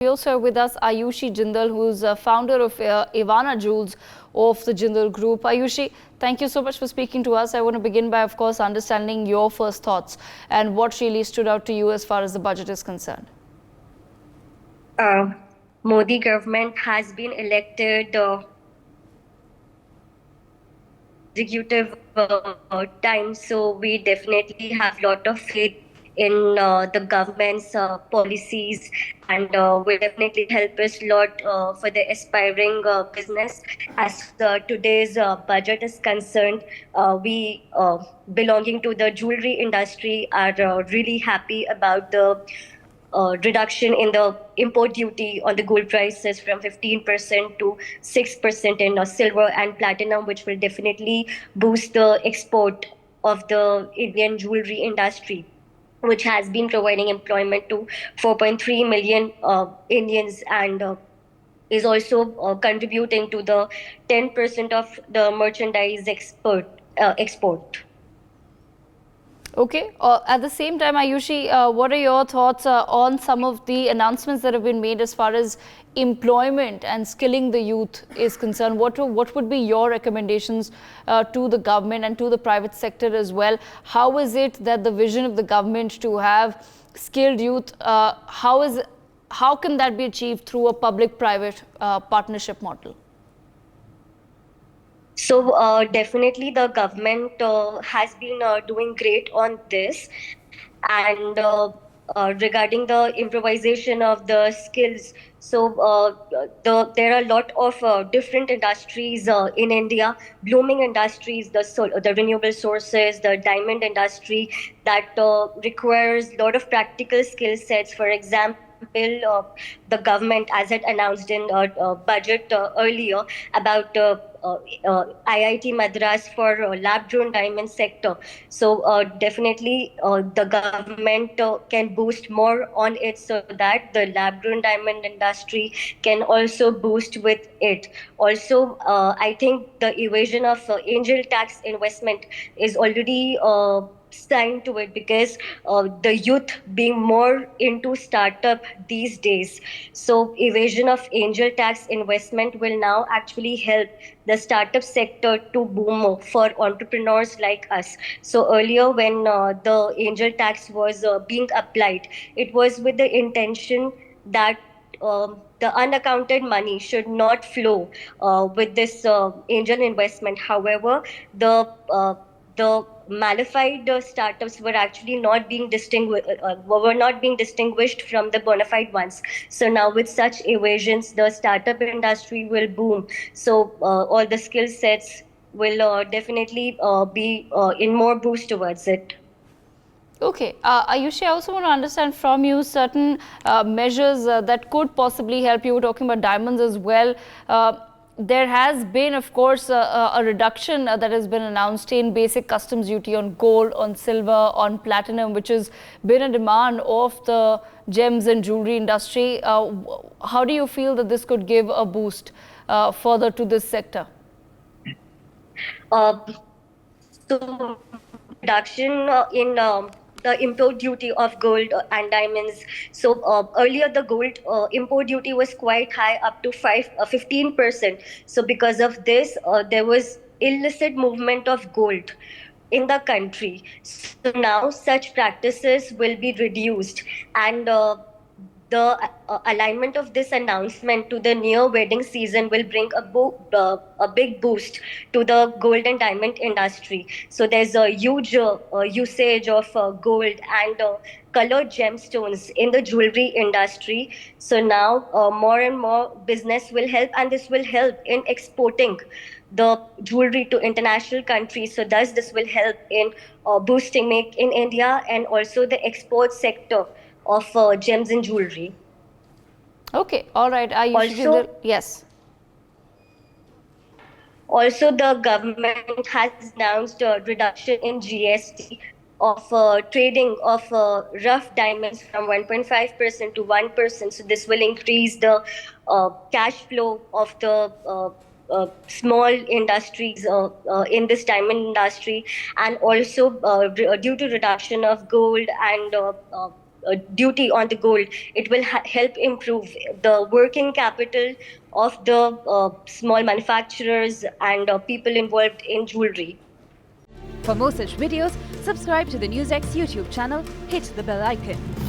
We also have with us Ayushi Jindal, who's founder of Ivana Jewels of the Jindal Group. Ayushi, thank you so much for speaking to us. I want to begin by, of course, understanding your first thoughts and what really stood out to you as far as the budget is concerned. Modi government has been elected executive time, so we definitely have a lot of faith in the government's policies, and will definitely help us a lot for the aspiring business. As today's budget is concerned, we belonging to the jewelry industry are really happy about the reduction in the import duty on the gold prices from 15% to 6% in silver and platinum, which will definitely boost the export of the Indian jewelry industry, which has been providing employment to 4.3 million Indians, and is also contributing to the 10% of the merchandise export. Okay. At the same time, Ayushi, what are your thoughts on some of the announcements that have been made as far as employment and skilling the youth is concerned? What would be your recommendations to the government and to the private sector as well? How is it that the vision of the government to have skilled youth, how can that be achieved through a public-private partnership model? So definitely the government has been doing great on this, and regarding the improvisation of the skills. So there are a lot of different industries in India, blooming industries, the renewable sources, the diamond industry that requires a lot of practical skill sets. For example, the government, as it announced in budget earlier, about IIT Madras for lab-grown diamond sector. So definitely the government can boost more on it, so that the lab-grown diamond industry can also boost with it. Also, I think the evasion of angel tax investment is already signed to it, because the youth being more into startup these days. So evasion of angel tax investment will now actually help the startup sector to boom for entrepreneurs like us. So earlier, when the angel tax was being applied, it was with the intention that the unaccounted money should not flow with this angel investment. However, the malified startups were actually not being distinguished from the bona fide ones. So now, with such evasions, the startup industry will boom. So all the skill sets will definitely be in more boost towards it. Okay. Ayushi, I also want to understand from you certain measures that could possibly help. You were talking about diamonds as well. There has been, of course, a reduction that has been announced in basic customs duty on gold, on silver, on platinum, which has been a demand of the gems and jewelry industry. How do you feel that this could give a boost further to this sector? Uh, so reduction in the import duty of gold and diamonds. So earlier the gold import duty was quite high, up to 15%. So because of this, there was illicit movement of gold in the country. So now such practices will be reduced, and the alignment of this announcement to the near wedding season will bring a big boost to the gold and diamond industry. So there's a huge usage of gold and colored gemstones in the jewelry industry. So now more and more business will help, and this will help in exporting the jewelry to international countries. So thus this will help in boosting Make in India, and also the export sector of gems and jewelry. Okay, all right. Also, yes. also the government has announced a reduction in GST of trading of rough diamonds from 1.5% to 1%. So this will increase the cash flow of the small industries in this diamond industry, and also due to reduction of gold and duty on the gold, it will help improve the working capital of the small manufacturers and people involved in jewelry. For more such videos, subscribe to the NewsX YouTube channel, hit the bell icon.